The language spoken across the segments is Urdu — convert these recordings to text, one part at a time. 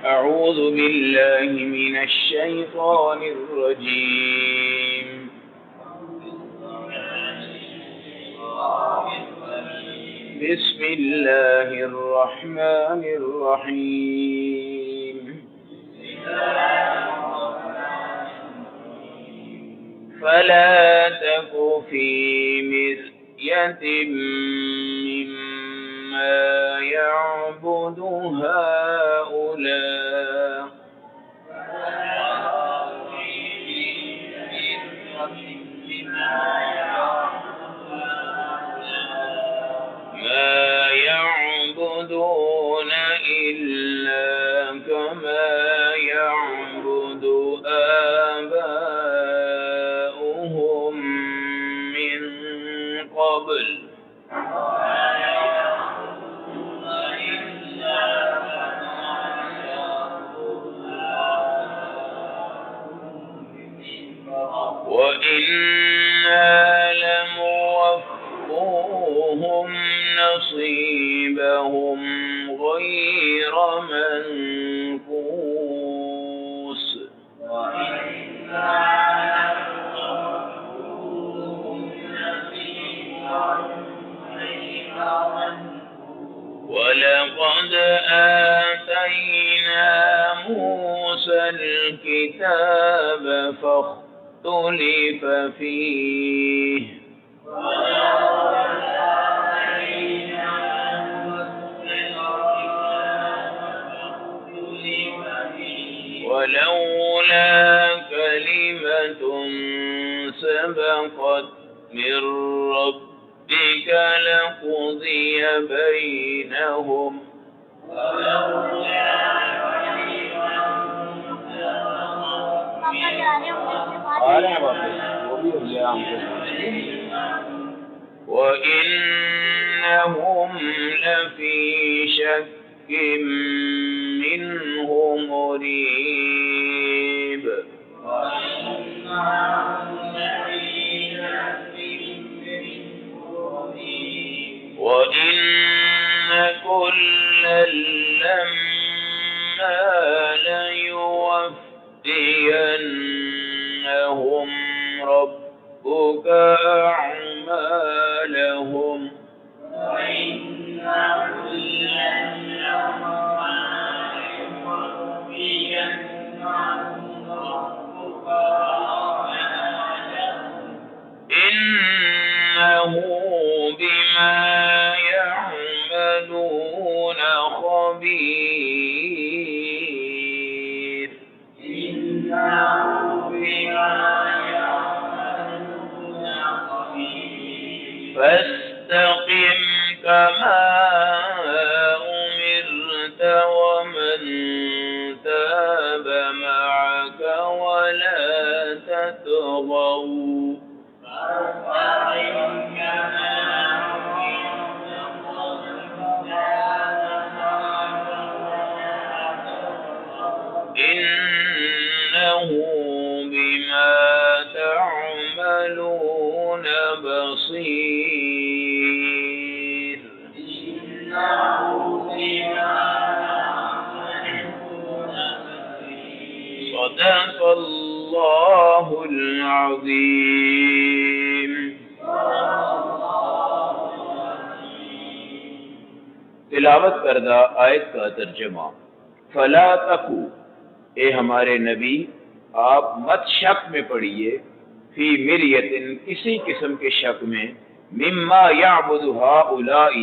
أعوذ بالله من الشيطان الرجيم. بسم الله الرحمن الرحيم. فلا تك في مرية مما يعبد هؤلاء ما يعبدون إلا كما يعبد آباؤهم من قبل وإنا لموفوهم نصيبهم غير منقوص ولقد آتينا موسى الكتاب فاختلف فيه ولولا كلمة سبقت من ربك لقضي بينهم وإنهم لفي شك منه مريب وإن كلا لما ليوفينهم ربك أعمالهم إنه بما يعملون خبير فاستقم كما أمرت ومن تاب معك ولا تطغوا إنه بما تعملون بصير صدق الله العظيم. تلاوت کردہ آیت کا ترجمہ. فلا تکو، اے ہمارے نبی آپ مت شک میں پڑیے، فی مریۃ کسی قسم کے شک میں، مما یعبد ہؤلاء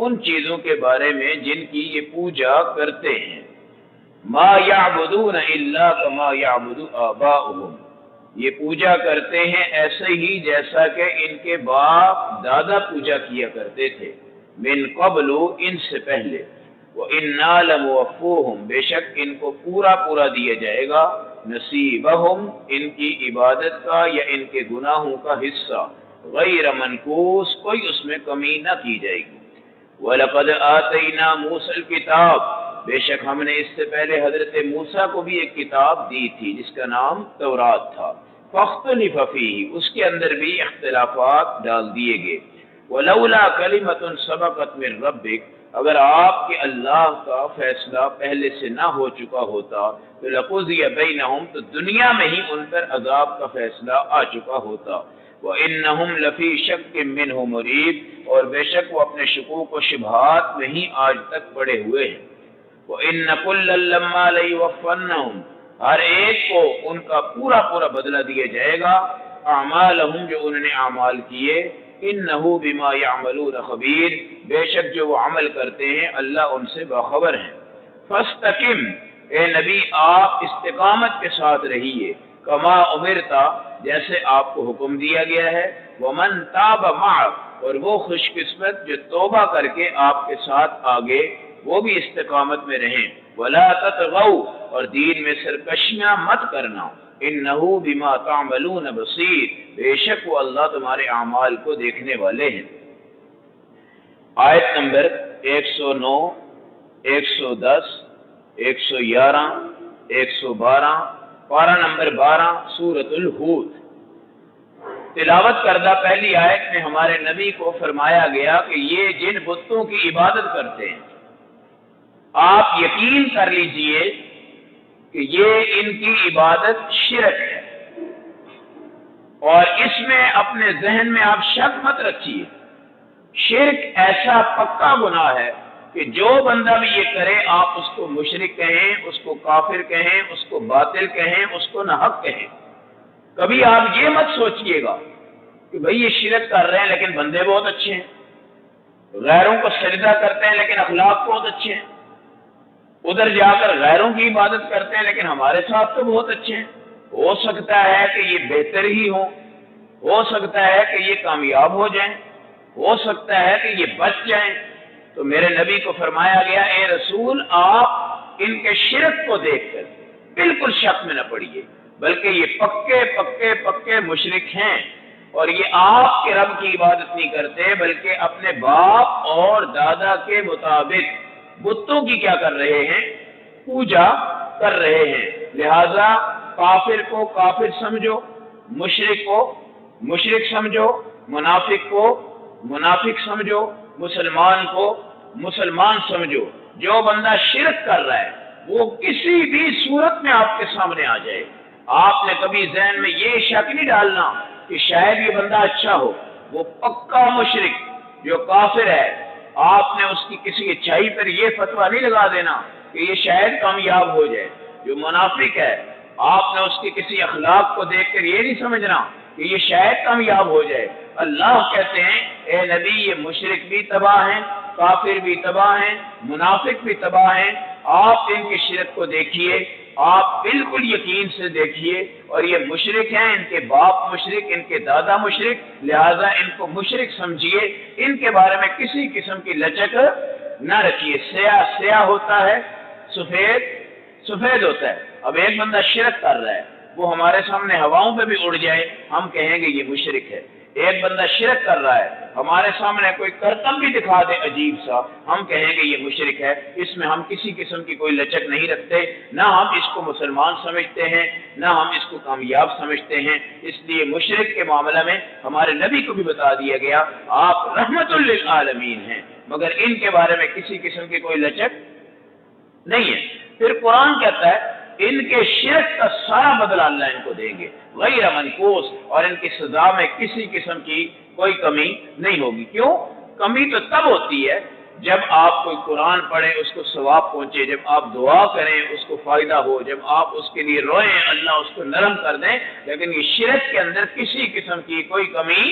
ان چیزوں کے بارے میں جن کی یہ پوجا کرتے ہیں. ما یعبدون الا کما یعبد آباؤہم، یہ پوجا کرتے ہیں ایسے ہی جیسا کہ ان کے باپ دادا پوجا کیا کرتے تھے، من قبل ان سے پہلے. وَإِنَّا لَمُوَفُّوهُمْ، بے شک ان کو پورا پورا دیا جائے گا، نصیبہم ان کی عبادت کا یا ان کے گناہوں کا حصہ، غیر منقوص کوئی اس میں کمی نہ کی جائے گی. وَلَقَدْ آتَيْنَا مُوسَى الْكِتَابَ، بے شک ہم نے اس سے پہلے حضرت موسیٰ کو بھی ایک کتاب دی تھی جس کا نام تورات تھا. فَاخْتَلِفَ فِيهِ، اس کے اندر بھی اختلافات ڈال دیے گئے. وَلَوْلَا كَلِمَةٌ سَبَقَتْ مِن رَبِّكَ، اگر آپ کے اللہ کا فیصلہ پہلے سے نہ ہو چکا ہوتا تو لَقُضِيَ بَيْنَهُمْ، تو دنیا میں ہی ان پر عذاب کا فیصلہ آ چکا ہوتا۔ وَإِنَّهُمْ لَفِي شَكٍّ مِّنْهُ مُرِيبٍ، اور بے شک وہ اپنے شکوک و شبہات میں ہی آج تک پڑے ہوئے ہیں۔ وَإِنَّ كُلًّا لَمَّا لَيُوَفَّنَّهُمْ، ہر ایک کو ان کا پورا پورا بدلہ دیا جائے گا، اعمالہم، جو انہوں نے اعمال کیے، انہ بما یعملون خبیر، بے شک جو وہ عمل کرتے ہیں اللہ ان سے باخبر ہے۔ فاستقم، اے نبی آپ استقامت کے ساتھ رہیے، کما امرتا، جیسے آپ کو حکم دیا گیا ہے، ومن تاب معک، اور وہ خوش قسمت جو توبہ کر کے آپ کے ساتھ آگے وہ بھی استقامت میں رہیں، ولا تطغوا، اور دین میں سرکشیاں مت کرنا، انہو بما تعملون بصیر، بے شک وہ اللہ تمہارے اعمال کو دیکھنے والے ہیں۔ آیت نمبر 109، 110، 111، 112، پارہ نمبر 12 سورۃ الہود۔ تلاوت کردہ پہلی آیت میں ہمارے نبی کو فرمایا گیا کہ یہ جن بتوں کی عبادت کرتے ہیں آپ یقین کر لیجئے کہ یہ ان کی عبادت شرک ہے، اور اس میں اپنے ذہن میں آپ شک مت رکھیے۔ شرک ایسا پکا گناہ ہے کہ جو بندہ بھی یہ کرے آپ اس کو مشرک کہیں، اس کو کافر کہیں، اس کو باطل کہیں، اس کو ناحق کہیں۔ کبھی آپ یہ مت سوچئے گا کہ بھئی یہ شرک کر رہے ہیں لیکن بندے بہت اچھے ہیں، غیروں کو سجدہ کرتے ہیں لیکن اخلاق بہت اچھے ہیں، ادھر جا کر غیروں کی عبادت کرتے ہیں لیکن ہمارے ساتھ تو بہت اچھے ہیں۔ ہو سکتا ہے کہ یہ بہتر ہی ہو سکتا ہے کہ یہ کامیاب ہو جائیں، ہو سکتا ہے کہ یہ بچ جائیں۔ تو میرے نبی کو فرمایا گیا اے رسول آپ ان کے شرک کو دیکھ کر بالکل شک میں نہ پڑیے، بلکہ یہ پکے پکے پکے مشرک ہیں، اور یہ آپ کے رب کی عبادت نہیں کرتے بلکہ اپنے باپ اور دادا کے مطابق بتوں کی کیا کر رہے ہیں؟ پوجا کر رہے ہیں۔ لہذا کافر کو کافر سمجھو، مشرک کو مشرک سمجھو، منافق کو منافق سمجھو، مسلمان کو مسلمان سمجھو۔ جو بندہ شرک کر رہا ہے وہ کسی بھی صورت میں آپ کے سامنے آ جائے، آپ نے کبھی ذہن میں یہ شک نہیں ڈالنا کہ شاید یہ بندہ اچھا ہو۔ وہ پکا مشرک جو کافر ہے، آپ نے اس کی کسی اچھائی پر یہ فتویٰ نہیں لگا دینا کہ یہ شاید کامیاب ہو جائے۔ جو منافق ہے، آپ نے اس کی کسی اخلاق کو دیکھ کر یہ نہیں سمجھنا کہ یہ شاید کامیاب ہو جائے۔ اللہ کہتے ہیں اے نبی یہ مشرک بھی تباہ ہیں، کافر بھی تباہ ہیں، منافق بھی تباہ ہیں، آپ ان کے شرک کو دیکھیے، آپ بالکل یقین سے دیکھیے، اور یہ مشرک ہیں، ان کے باپ مشرک، ان کے دادا مشرک، لہذا ان کو مشرک سمجھیے، ان کے بارے میں کسی قسم کی لچک نہ رکھیے۔ سیاہ سیاہ ہوتا ہے، سفید سفید ہوتا ہے۔ اب ایک بندہ شرک کر رہا ہے، وہ ہمارے سامنے ہواؤں پہ بھی اڑ جائے، ہم کہیں گے یہ مشرک ہے۔ ایک بندہ شرک کر رہا ہے، ہمارے سامنے کوئی کرتب بھی دکھا دے عجیب سا، ہم کہیں گے یہ مشرک ہے۔ اس میں ہم کسی قسم کی کوئی لچک نہیں رکھتے، نہ ہم اس کو مسلمان سمجھتے ہیں، نہ ہم اس کو کامیاب سمجھتے ہیں۔ اس لیے مشرک کے معاملہ میں ہمارے نبی کو بھی بتا دیا گیا آپ رحمت للعالمین ہیں، مگر ان کے بارے میں کسی قسم کی کوئی لچک نہیں ہے۔ پھر قرآن کہتا ہے ان کے شرک کا سارا بدلہ اللہ ان کو دیں گے غیر منقوص، اور ان کی سزا میں کسی قسم کی کوئی کمی نہیں ہوگی۔ کیوں؟ کمی تو تب ہوتی ہے جب آپ کوئی قرآن پڑھیں اس کو ثواب پہنچے، جب آپ دعا کریں اس کو فائدہ ہو، جب آپ اس کے لیے روئیں اللہ اس کو نرم کر دیں، لیکن یہ شرک کے اندر کسی قسم کی کوئی کمی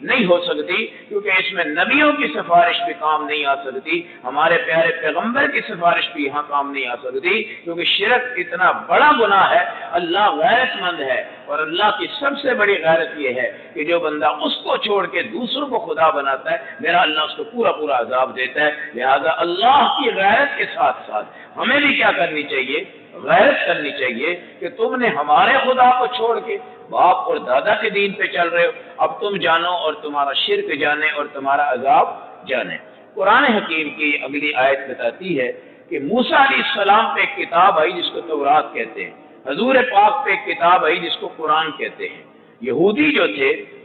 نہیں ہو سکتی، کیونکہ اس میں نبیوں کی سفارش بھی کام نہیں آ سکتی، ہمارے پیارے پیغمبر کی سفارش بھی یہاں کام نہیں آ سکتی، کیونکہ شرک اتنا بڑا گناہ ہے۔ اللہ غیرت مند ہے، اور اللہ کی سب سے بڑی غیرت یہ ہے کہ جو بندہ اس کو چھوڑ کے دوسروں کو خدا بناتا ہے، میرا اللہ اس کو پورا پورا عذاب دیتا ہے۔ لہذا اللہ کی غیرت کے ساتھ ساتھ ہمیں بھی کیا کرنی چاہیے؟ غیرت کرنی چاہیے کہ تم نے ہمارے خدا کو چھوڑ کے باپ اور دادا کے دین پہ چل رہے ہو، اب تم جانو اور تمہارا شرک جانے اور تمہارا عذاب جانے۔ قرآن حکیم کی اگلی آیت بتاتی ہے کہ موسیٰ علیہ السلام پہ ایک کتاب آئی جس کو تورات کہتے ہیں، حضور پاک پہ ایک کتاب آئی جس کو قرآن کہتے ہیں۔ یہودی جو تھے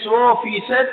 100%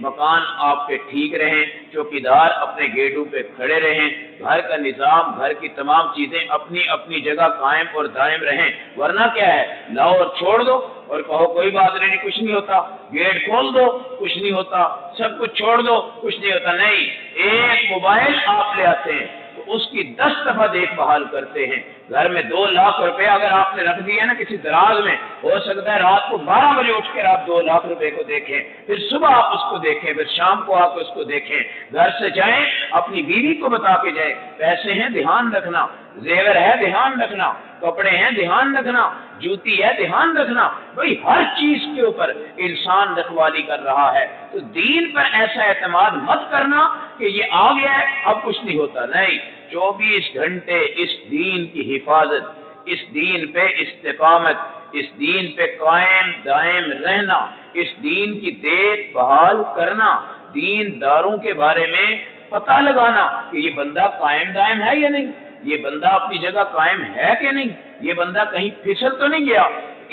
مکان آپ کے ٹھیک رہیں، چوکیدار اپنے گیٹوں پہ کھڑے رہیں، گھر کا نظام، گھر کی تمام چیزیں اپنی اپنی جگہ قائم اور دائم رہیں۔ ورنہ کیا ہے، لاؤ اور چھوڑ دو اور کہو کوئی بات نہیں، کچھ نہیں ہوتا، گیٹ کھول دو کچھ نہیں ہوتا، سب کچھ چھوڑ دو کچھ نہیں ہوتا۔ نہیں، ایک موبائل آپ لے آتے ہیں تو اس کی 10 دفعہ دیکھ بھال کرتے ہیں۔ گھر میں 2 لاکھ روپے اگر آپ نے رکھ دیے نا کسی دراز میں، ہو سکتا ہے رات کو 12 بجے اٹھ کر آپ 2 لاکھ روپے کو دیکھیں، پھر صبح آپ اس کو دیکھیں، پھر شام کو آپ اس کو دیکھیں۔ گھر سے جائیں، اپنی بیوی کو بتا کے جائیں، پیسے ہیں دھیان رکھنا، زیور ہے دھیان رکھنا، کپڑے ہیں دھیان رکھنا، جوتی ہے دھیان رکھنا۔ بھئی ہر چیز کے اوپر انسان رکھوالی کر رہا ہے، تو دین پر ایسا اعتماد مت کرنا کہ یہ آ گیا ہے اب کچھ نہیں ہوتا۔ نہیں، 24 گھنٹے اس دین کی حفاظت، اس دین پہ استقامت، اس دین پہ قائم دائم رہنا، اس دین کی دیکھ بھال کرنا، دین داروں کے بارے میں پتہ لگانا کہ یہ بندہ قائم دائم ہے یا نہیں، یہ بندہ اپنی جگہ قائم ہے کہ نہیں، یہ بندہ کہیں پھسل تو نہیں گیا۔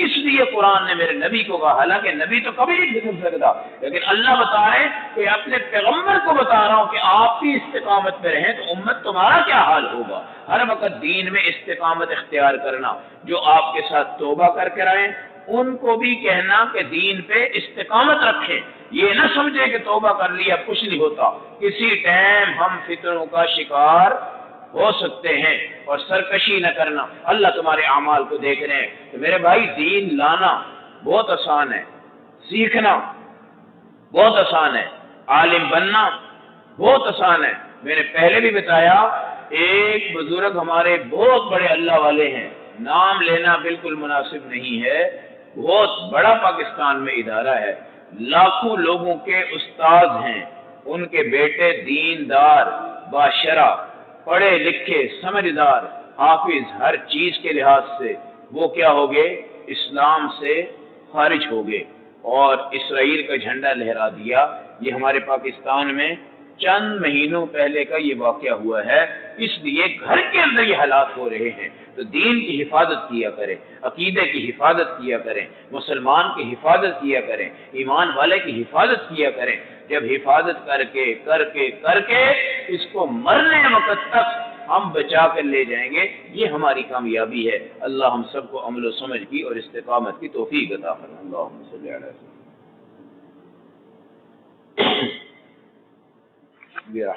اس لیے قرآن نے میرے نبی کو کہا، حالانکہ نبی تو کبھی نہیں پھسل سکتا، لیکن اللہ بتا رہے ہیں کہ اپنے پیغمبر کو بتا رہا ہوں کہ آپ بھی استقامت پہ رہیں تو امت تمہارا کیا حال ہوگا۔ ہر وقت دین میں استقامت اختیار کرنا، جو آپ کے ساتھ توبہ کر کے رہیں ان کو بھی کہنا کہ دین پہ استقامت رکھیں، یہ نہ سمجھے کہ توبہ کر لیا کچھ نہیں ہوتا، کسی ٹائم ہم فتنوں کا شکار ہو سکتے ہیں، اور سرکشی نہ کرنا۔ اللہ تمہارے اعمال کو دیکھ رہے ہیں۔ تو میرے بھائی، دین لانا بہت آسان ہے، سیکھنا بہت آسان ہے، عالم بننا بہت آسان ہے۔ میں نے پہلے بھی بتایا، ایک بزرگ ہمارے بہت بڑے اللہ والے ہیں، نام لینا بالکل مناسب نہیں ہے، بہت بڑا پاکستان میں ادارہ ہے، لاکھوں لوگوں کے استاد ہیں، ان کے بیٹے دیندار، باشرع، پڑھے لکھے، سمجھدار، حافظ، ہر چیز کے لحاظ سے وہ کیا ہو گئے، اسلام سے خارج ہو گئے اور اسرائیل کا جھنڈا لہرا دیا۔ یہ ہمارے پاکستان میں چند مہینوں پہلے کا یہ واقعہ ہوا ہے، اس لیے گھر کے اندر یہ حالات ہو رہے ہیں۔ تو دین کی حفاظت کیا کریں، عقیدے کی حفاظت کیا کریں، مسلمان کی حفاظت کیا کریں، ایمان والے کی حفاظت کیا کریں۔ جب حفاظت کر کے اس کو مرنے وقت تک ہم بچا کر لے جائیں گے، یہ ہماری کامیابی ہے۔ اللہ ہم سب کو عمل و سمجھ کی اور استقامت کی توفیق عطا فرمائے۔ اللہم صلی علی سیدنا